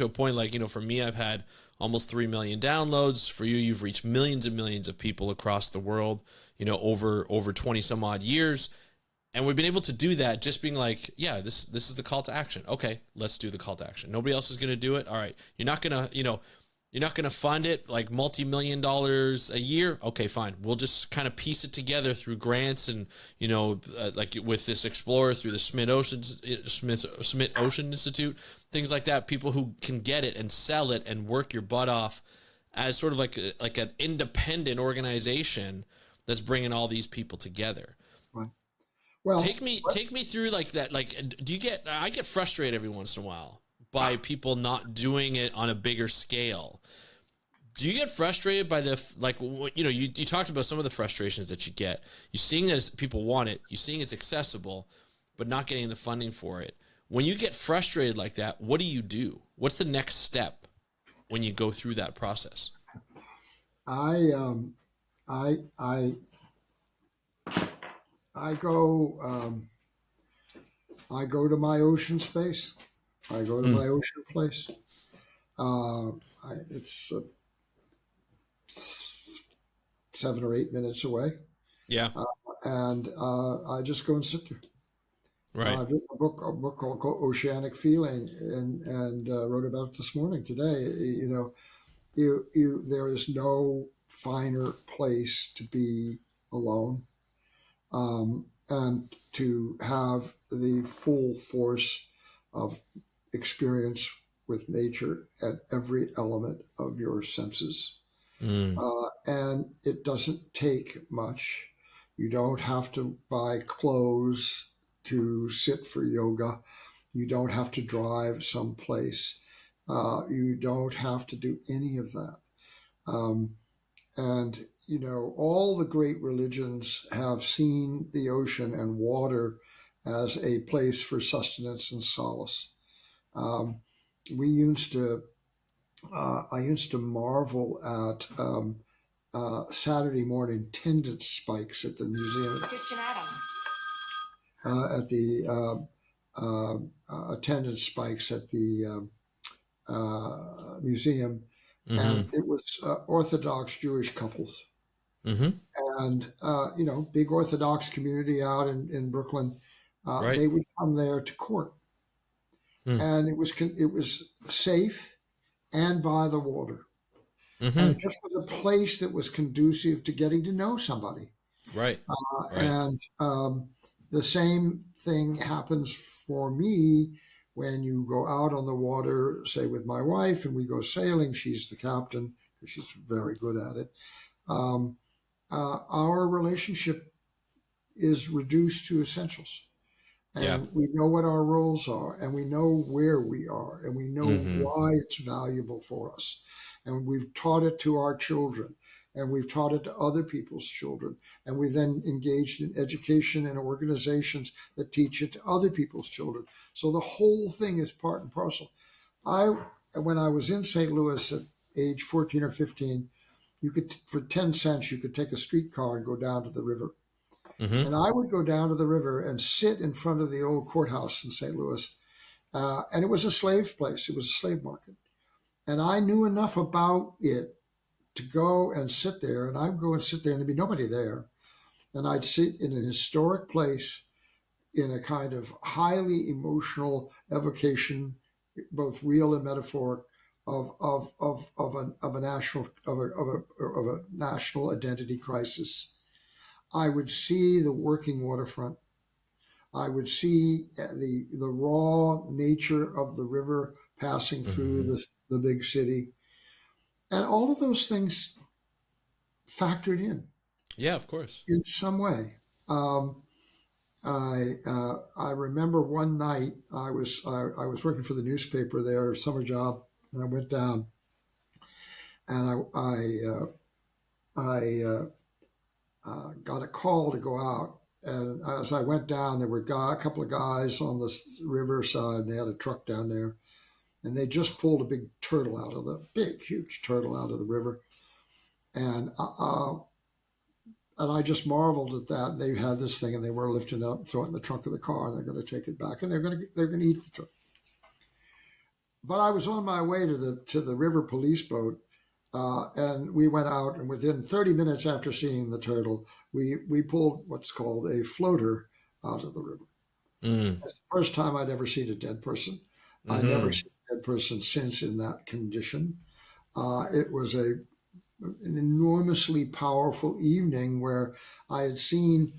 point like, for me, I've had almost 3 million downloads. For you, you've reached millions and millions of people across the world, over 20 some odd years. And we've been able to do that just being like, yeah, this is the call to action. Okay, let's do the call to action. Nobody else is going to do it. All right. You're not going to fund it like multi-million dollars a year. Okay, fine. We'll just kind of piece it together through grants and, like with this Explorer through the Smith Ocean Institute, things like that. People who can get it and sell it and work your butt off as sort of like an independent organization that's bringing all these people together. Right. Well, take me through like that. Like, I get frustrated every once in a while by people not doing it on a bigger scale. Do you get frustrated by you talked about some of the frustrations that you get. You're seeing that people want it. You're seeing it's accessible, but not getting the funding for it. When you get frustrated like that, what do you do? What's the next step when you go through that process? I I I I go I go to my ocean space. I go to my ocean place. It's 7 or 8 minutes away, Yeah. and I just go and sit there. Right. I've written a book called Oceanic Feeling, and wrote about it this morning. Today, there is no finer place to be alone, and to have the full force of experience with nature at every element of your senses. And it doesn't take much. You don't have to buy clothes to sit for yoga. You don't have to drive someplace. You don't have to do any of that. And, all the great religions have seen the ocean and water as a place for sustenance and solace. we used to I used to marvel at Saturday morning attendance spikes at the museum, Christian Adams. At the attendance spikes at the museum, Mm-hmm. and it was Orthodox Jewish couples, Mm-hmm. and big Orthodox community out in Brooklyn. Right. They would come there to court, Mm. and it was safe and by the water, and Mm-hmm. it just was a place that was conducive to getting to know somebody. Right. Right. And the same thing happens for me when you go out on the water, say with my wife, and we go sailing. She's the captain because she's very good at it. Um, our relationship is reduced to essentials. Yeah. And we know what our roles are, and we know where we are, and we know Mm-hmm. why it's valuable for us. And we've taught it to our children, and we've taught it to other people's children. And we then engaged in education and organizations that teach it to other people's children. So the whole thing is part and parcel. I, when I was in St. Louis at age 14 or 15, you could, for 10 cents, you could take a streetcar and go down to the river. Mm-hmm. And I would go down to the river and sit in front of the old courthouse in St. Louis. And it was a slave place, it was a slave market. And I knew enough about it to go and sit there. And I'd go and sit there and there'd be nobody there. And I'd sit in an historic place in a kind of highly emotional evocation, both real and metaphoric, of a national of a national identity crisis. I would see the working waterfront. I would see the raw nature of the river passing through Mm-hmm. the big city, and all of those things factored Yeah, of course. in some way. Um, I remember one night I was working for the newspaper there, a summer job, and I went down and I got a call to go out. And as I went down, there were a couple of guys on the riverside. And they had a truck down there, and they just pulled a big turtle out of the big, huge turtle out of the river. And and I just marveled at that. They had this thing, and they were lifting it up, throwing it in the trunk of the car, and they're going to take it back, and they're going to eat the turtle. But I was on my way to the river police boat, and we went out, and within 30 minutes after seeing the turtle, we pulled what's called a floater out of the river. Mm. That's the first time I'd ever seen a dead person. I never Mm-hmm. seen a dead person since in that condition. It was an enormously powerful evening where I had seen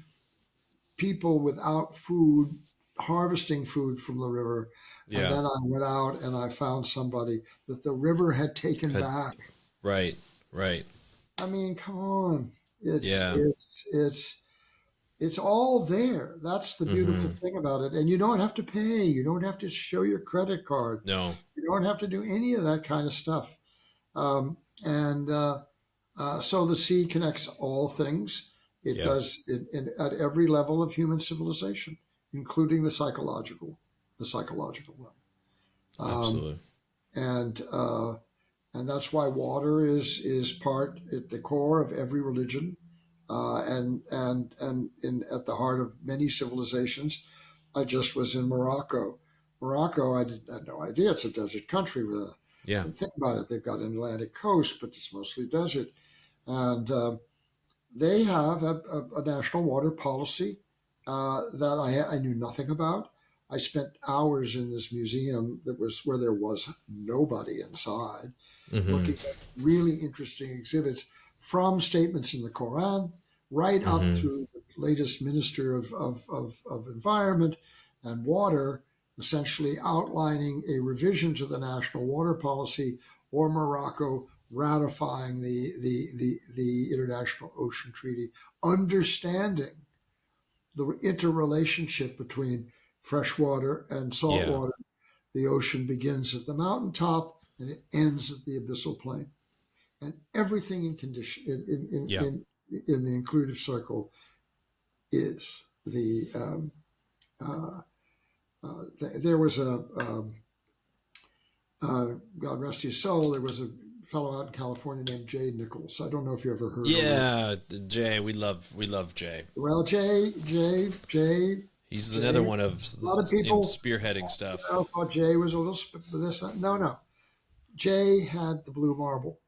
people without food harvesting food from the river. And Yeah. then I went out and I found somebody that the river had taken Had- back. Right. Right. I mean, come on. It's Yeah. it's it's it's all there. That's the beautiful Mm-hmm. thing about it. And you don't have to pay. You don't have to show your credit card. No. You don't have to do any of that kind of stuff. And So the sea connects all things. It Yep. does at every level of human civilization, including the psychological level. Um, Absolutely. and and that's why water is part at the core of every religion, and at the heart of many civilizations. I just was in Morocco. Morocco, had no idea it's a desert country. Yeah. And think about it, they've got an Atlantic coast, but it's mostly desert, and they have a national water policy that I knew nothing about. I spent hours in this museum that was where there was nobody inside, Mm-hmm. looking at really interesting exhibits from statements in the Quran right up Mm-hmm. through the latest minister of environment and water, essentially outlining a revision to the national water policy, or Morocco ratifying the International Ocean Treaty, understanding the interrelationship between fresh water and salt Yeah. water. The ocean begins at the mountaintop and it ends at the abyssal plain. And everything in condition Yeah. in the inclusive circle is the there was God rest his soul, there was a fellow out in California named Jay Nichols. I don't know if you ever heard of him. Yeah, Jay, we love Jay. Well, He's another Jay. one of A lot of people spearheading stuff. thought Jay was a little this. No, no. Jay had the blue marble.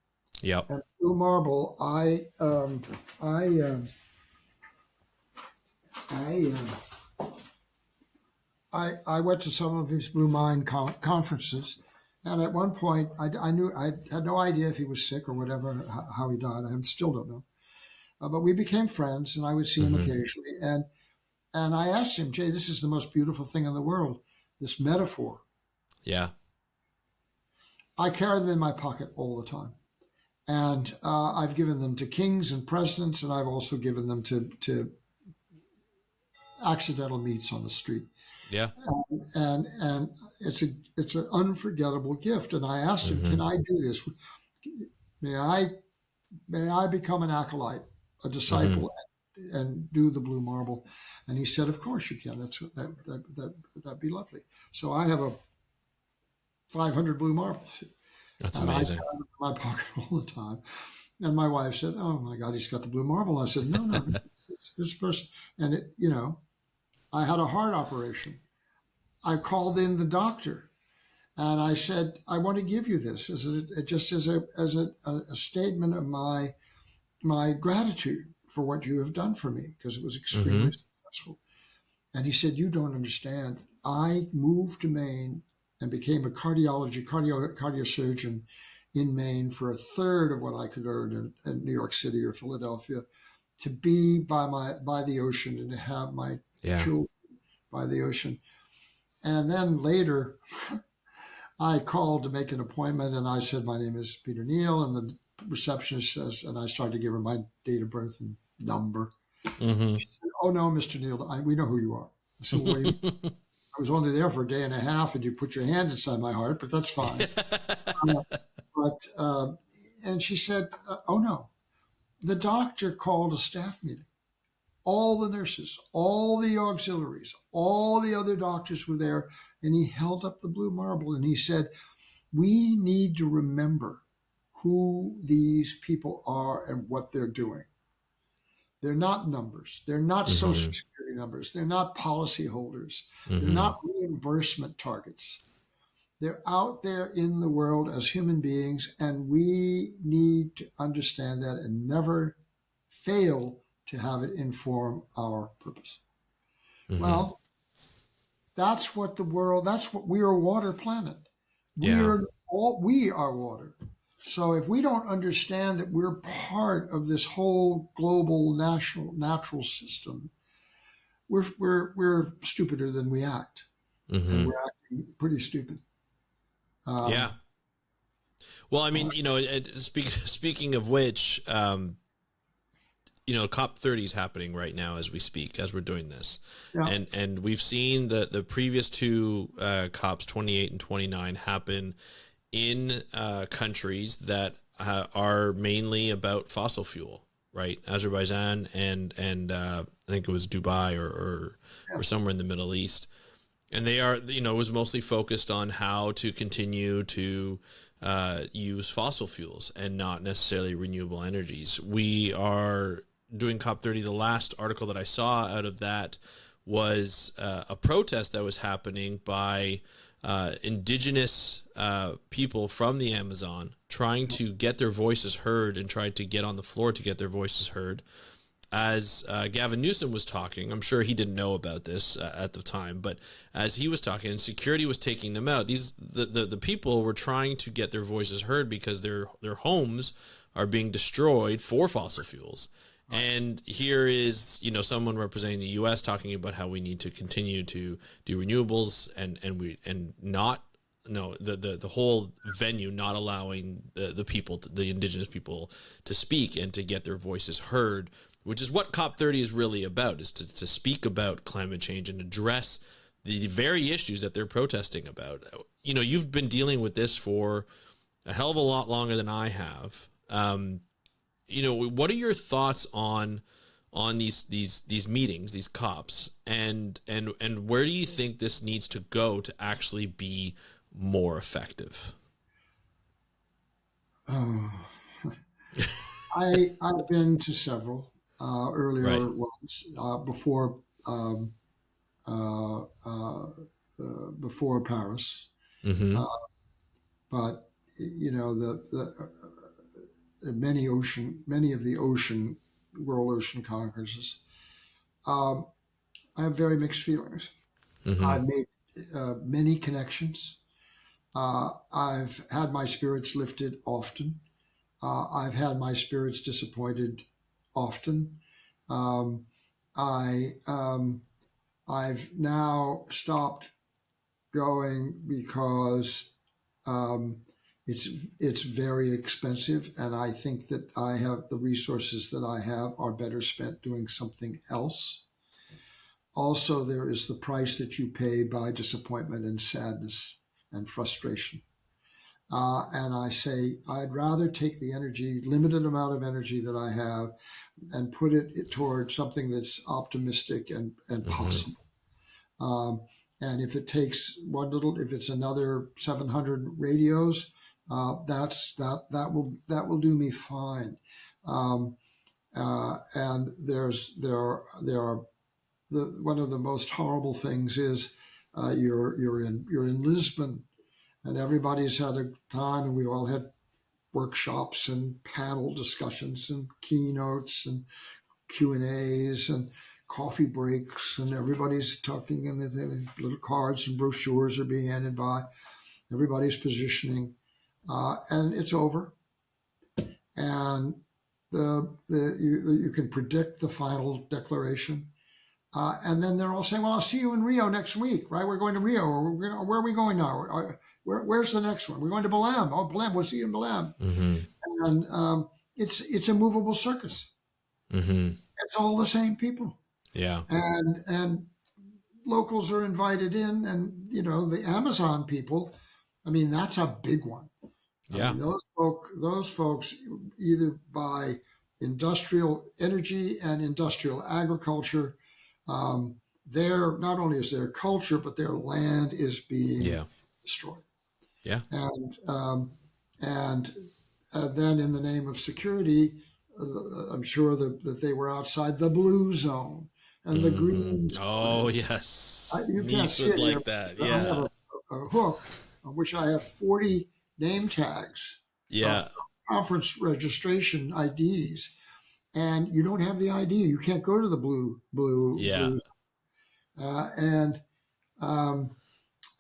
Yep. And blue marble, I, I, I went to some of his Blue Mind conferences, and at one point, I knew I had no idea if he was sick or whatever, how he died. I still don't know. But we became friends, and I would see him occasionally. And I asked him, Jay, this is the most beautiful thing in the world. This metaphor. Yeah. I carry them in my pocket all the time, and I've given them to kings and presidents, and I've also given them to accidental meets on the street. Yeah. And it's an unforgettable gift. And I asked him, can I do this? May I become an acolyte, a disciple, and do the blue marble? And he said, of course you can. That'd be lovely. So I have a 500 blue marbles. That's and amazing. I have them in my pocket all the time. And my wife said, oh my God, he's got the blue marble. And I said, no, it's this person. And I had a heart operation. I called in the doctor and I said, I want to give you this as a statement of my gratitude for what you have done for me, because it was extremely successful. And he said, you don't understand. I moved to Maine and became a cardiosurgeon in Maine for a third of what I could earn in New York City or Philadelphia, to be by the ocean and to have my children by the ocean. And then later, I called to make an appointment, and I said, my name is Peter Neal, and the receptionist says, and I started to give her my date of birth and number. She said, oh no, Mr. Neal, we know who you are. I said, well, I was only there for a day and a half, and you put your hand inside my heart, but that's fine. And she said, oh no, the doctor called a staff meeting. All the nurses, all the auxiliaries, all the other doctors were there, and he held up the blue marble and he said, we need to remember who these people are and what they're doing. They're not numbers. They're not social security numbers. They're not policy holders. They're not reimbursement targets. They're out there in the world as human beings, and we need to understand that and never fail to have it inform our purpose. Well, that's what we are a water planet. We are water. So if we don't understand that we're part of this whole global natural system, we're stupider than we act. And we're acting pretty stupid. Yeah. Well, I mean, speaking of which, COP30 is happening right now as we speak, as we're doing this. Yeah. And we've seen the previous two COPs, 28 and 29, happen in countries that are mainly about fossil fuel, right? Azerbaijan and I think it was Dubai or somewhere in the Middle East. And they are, it was mostly focused on how to continue to use fossil fuels and not necessarily renewable energies. We are doing COP30. The last article that I saw out of that was a protest that was happening by indigenous people from the Amazon trying to get their voices heard and trying to get on the floor to get their voices heard. As Gavin Newsom was talking, I'm sure he didn't know about this at the time, but as he was talking and security was taking them out, the people were trying to get their voices heard because their homes are being destroyed for fossil fuels. Right. And here is, someone representing the U.S. talking about how we need to continue to do renewables the whole venue not allowing the indigenous people to speak and to get their voices heard, which is what COP30 is really about, is to speak about climate change and address the very issues that they're protesting about. You've been dealing with this for a hell of a lot longer than I have. What are your thoughts on these meetings, these COPs, and where do you think this needs to go to actually be more effective? Oh, I've been to several Right. earlier ones uh, uh, before Paris, Mm-hmm. uh, but many of the ocean world ocean conferences. Um, I have very mixed feelings. Mm-hmm. I've made many connections. I've had my spirits lifted often. I've had my spirits disappointed often. Um, I've now stopped going because um, it's it's very expensive, and I think that I have the resources that I have are better spent doing something else. Also, there is the price that you pay by disappointment and sadness and frustration. And I say, I'd rather take the energy, limited amount of energy that I have, and put it toward something that's optimistic and Mm-hmm. possible. Um, and if it takes if it's another 700 radios, that will do me fine. Um, and there are one of the most horrible things is you're in Lisbon, and everybody's had a time, and we all had workshops and panel discussions and keynotes and Q&As and coffee breaks, and everybody's talking, and the little cards and brochures are being handed by. Everybody's positioning, and it's over. And you can predict the final declaration. And then they're all saying, "Well, I'll see you in Rio next week, right? We're going to Rio, or where are we going now? Where's the next one? We're going to Belém. Oh, Belém, we'll see you in Belém." Mm-hmm. And it's a movable circus. Mm-hmm. It's all the same people, Yeah. and locals are invited in, and the Amazon people. I mean, that's a big one. I Yeah. mean, those folks either by industrial energy and industrial agriculture, their not only is their culture, but their land is being Yeah. destroyed. Yeah. And then in the name of security, I'm sure that they were outside the blue zone and the Mm-hmm. green Oh, zone. yes. You can't Nice see was it here, like that. but I have Yeah. a hook on which I have 40 name tags Yeah. of conference registration IDs, and you don't have the ID. You can't go to the Yeah. blues. And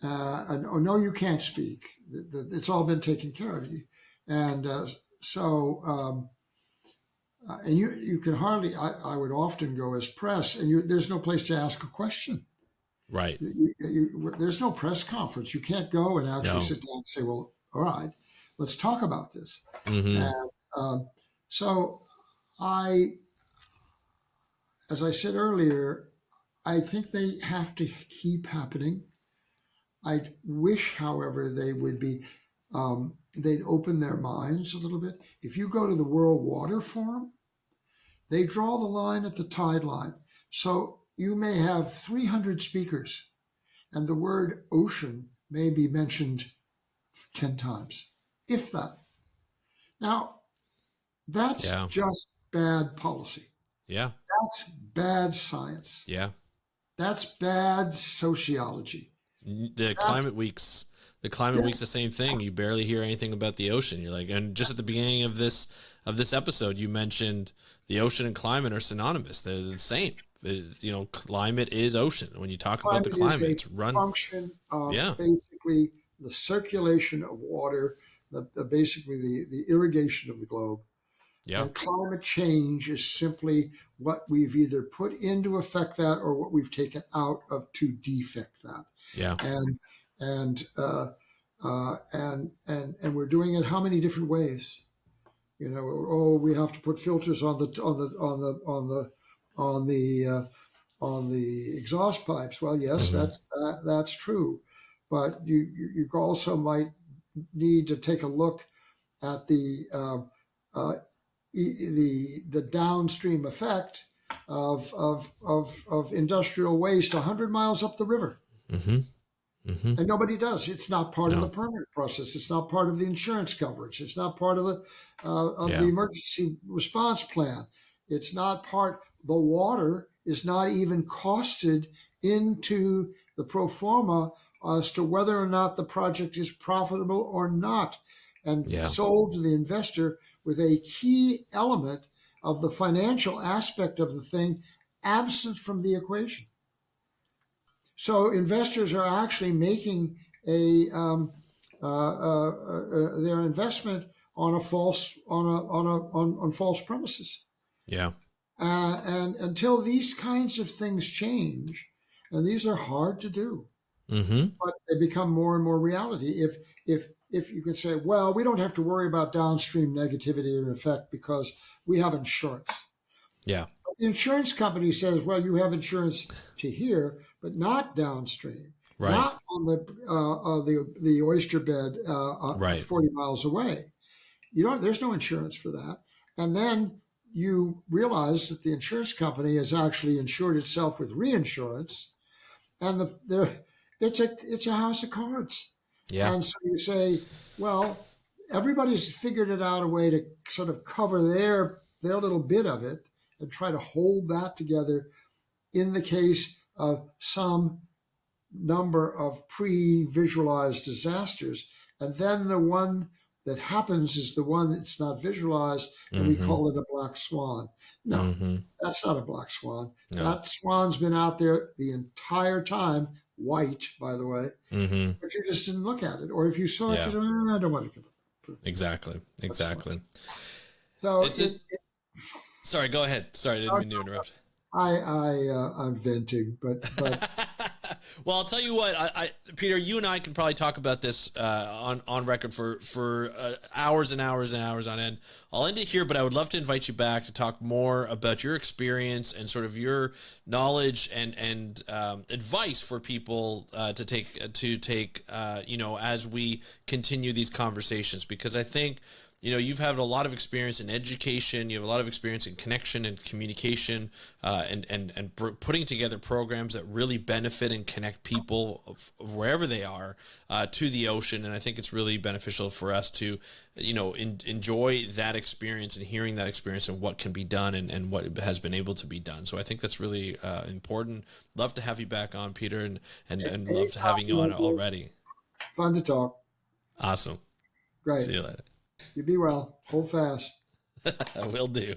oh, no, you can't speak. It's all been taken care of. And so, and you can hardly. I would often go as press, and there's no place to ask a question. Right. There's no press conference. You can't go and actually No. sit down and say, "Well, all right, let's talk about this." Mm-hmm. And so, I, as I said earlier, I think they have to keep happening. I wish, however, they'd open their minds a little bit. If you go to the World Water Forum, they draw the line at the tide line. So you may have 300 speakers, and the word ocean may be mentioned 10 times, if that. Now, that's Yeah. just bad policy. Yeah. That's bad science. Yeah. That's bad sociology. The That's, climate weeks, the climate yeah, week's the same thing. You barely hear anything about the ocean. You're like, and just at the beginning of this episode, you mentioned the ocean and climate are synonymous. They're the same. Climate is ocean. When you talk about the climate is climate, a it's run. function of Yeah. basically the circulation of water, basically the irrigation of the globe. Yeah. And climate change is simply what we've either put in to affect that or what we've taken out of to defect that. Yeah. And and and we're doing it how many different ways? Oh, we have to put filters on the exhaust pipes. Well, yes, Mm-hmm. that's true, but you also might need to take a look at uh, the downstream effect of industrial waste 100 miles up the river. Mm-hmm. Hmm. And nobody does. It's not part of the No. permit process. It's not part of the insurance coverage. It's not part of the Yeah. emergency response plan. It's not part. The water is not even costed into the pro forma as to whether or not the project is profitable or not, and Yeah. sold to the investor with a key element of the financial aspect of the thing absent from the equation. So investors are actually making their investment on a false on false premises. Yeah. And until these kinds of things change, and these are hard to do, Hmm. but they become more and more reality. If you could say, well, we don't have to worry about downstream negativity or effect because we have insurance. Yeah. The insurance company says, well, you have insurance to here, but not downstream, Right. not on the oyster bed Right. 40 miles away. You don't. There's no insurance for that. And then you realize that the insurance company has actually insured itself with reinsurance, and it's a house of cards. Yeah. And so you say, well, everybody's figured it out a way to sort of cover their little bit of it and try to hold that together in the case of some number of pre-visualized disasters. And then the one that happens is the one that's not visualized, and we Hmm. call it a black swan. No, Hmm. that's not a black swan. No. That swan's been out there the entire time, white, by the way, Hmm. but you just didn't look at it. Or if you saw it, you Yeah. said, I don't want to give it. Exactly. That's fine. Exactly. So It's a, sorry, go ahead. Sorry, I didn't mean to interrupt. I'm venting, but Well, I'll tell you what, Peter, you and I can probably talk about this on record for hours and hours and hours on end. I'll end it here, but I would love to invite you back to talk more about your experience and sort of your knowledge and advice for people to take as we continue these conversations, because I think you've had a lot of experience in education. You have a lot of experience in connection and communication, and putting together programs that really benefit and connect people of wherever they are to the ocean. And I think it's really beneficial for us to, enjoy that experience and hearing that experience and what can be done and what has been able to be done. So I think that's really important. Love to have you back on, Peter, and love to having you on already. fun to talk. Awesome. Great. See you later. You be well. Hold fast. I will do.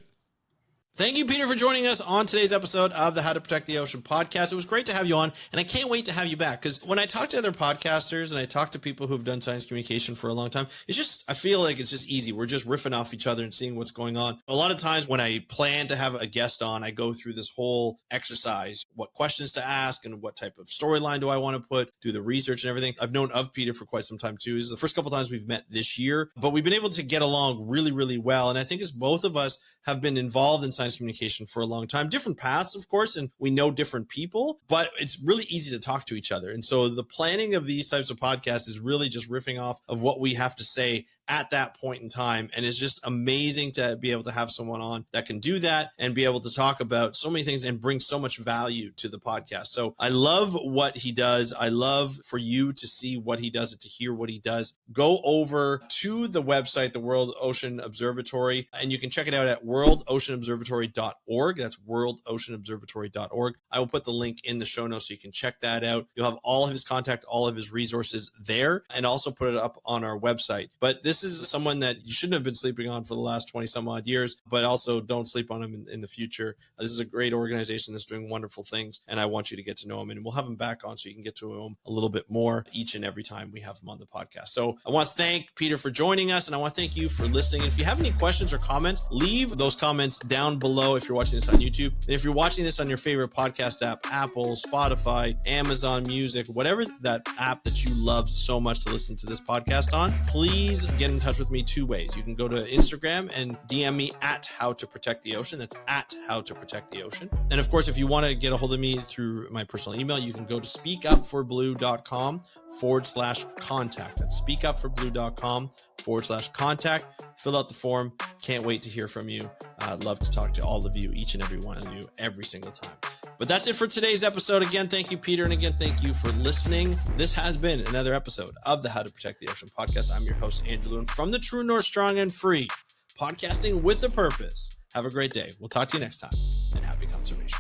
Thank you, Peter, for joining us on today's episode of the How to Protect the Ocean podcast. It was great to have you on, and I can't wait to have you back, because when I talk to other podcasters and I talk to people who've done science communication for a long time, I feel like it's just easy. We're just riffing off each other and seeing what's going on. A lot of times when I plan to have a guest on, I go through this whole exercise, what questions to ask and what type of storyline do I want to put, do the research and everything. I've known of Peter for quite some time too. This is the first couple times we've met this year, but we've been able to get along really, really well. And I think as both of us have been involved in science communication for a long time, different paths, of course, and we know different people, but it's really easy to talk to each other. And so the planning of these types of podcasts is really just riffing off of what we have to say at that point in time. And it's just amazing to be able to have someone on that can do that and be able to talk about so many things and bring so much value to the podcast. So I love what he does. I love for you to see what he does and to hear what he does. Go over to the website, the World Ocean Observatory, and you can check it out at worldoceanobservatory.org. That's worldoceanobservatory.org. I will put the link in the show notes so you can check that out. You'll have all of his contact, all of his resources there, and also put it up on our website. But this is someone that you shouldn't have been sleeping on for the last 20 some odd years, but also don't sleep on him in the future. This is a great organization that's doing wonderful things, and I want you to get to know him, and we'll have him back on so you can get to know him a little bit more each and every time we have him on the podcast. So I want to thank Peter for joining us, and I want to thank you for listening. And if you have any questions or comments, leave those comments down below if you're watching this on YouTube. And if you're watching this on your favorite podcast app, Apple, Spotify, Amazon Music, whatever that app that you love so much to listen to this podcast on, please get in touch with me two ways. You can go to Instagram and DM me at How to Protect the Ocean. That's at How to Protect the Ocean. And of course, if you want to get a hold of me through my personal email, you can go to speakupforblue.com/contact. That's speakupforblue.com/contact. Fill out the form. Can't wait to hear from you. I'd love to talk to all of you, each and every one of you, every single time. But that's it for today's episode. Again, thank you, Peter. And again, thank you for listening. This has been another episode of the How to Protect the Ocean podcast. I'm your host, Andrew Lewin from the True North Strong and Free, podcasting with a purpose. Have a great day. We'll talk to you next time, and happy conservation.